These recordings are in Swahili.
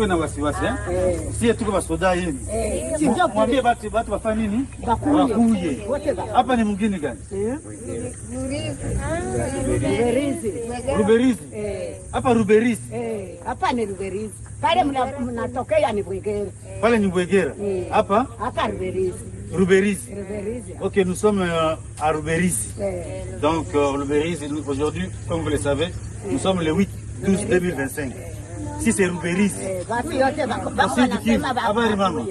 Na wasiwasi sie tuko basoda yenu. Mwambie batu bafanye nini? Bakuye. Hapa ni mwingine gani? Ruberizi. Hapa Ruberizi. Hapa ni Ruberizi. Pale mnatokea ni Bwegera. Pale ni Bwegera. Hapa? Hapa Ruberizi. Ruberizi. Ok, nous sommes à Ruberizi. Donc Ruberizi, aujourd'hui, comme vous le savez, nous sommes le 8/12/2025. Si c'est Ruberizi. Habari mama.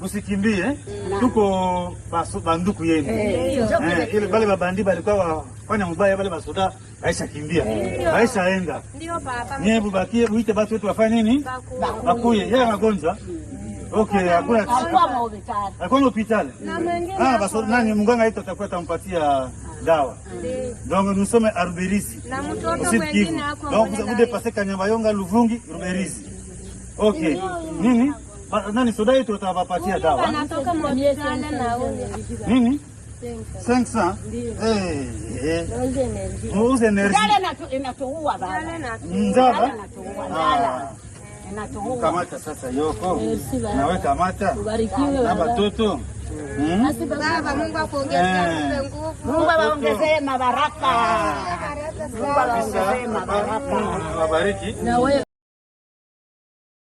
Msikimbie tuko banduku yenu. Ile bale babandi balikuwa wafanya mbaya, bale basoda Aisha kimbia. Aisha enda. Ndio papa. Nyebu bakie uite batu wetu wafanye nini? Bakuye. Yeye magonjwa. Okay, hakuna hospitali. Basi nani mganga yetu atakuwa atampatia dawa. Donc nous sommes à Ruberizi. Na mtoto mwingine hapo. Donc vous dépassez Kanyabayonga, Luvungi, Ruberizi. Okay. Nini? Nani soda yetu atawapatia dawa. Anatoka Mwanza na huyo. Nini? 500. Muuze energy. Inatoua baba. Nzaba. Kamata sasa Yoko. Nawe kamata. Na watoto. Baba, Mungu akuongezee nguvu. Mungu awaongezee mabaraka. Mungu awaongezee mabaraka. Wabariki.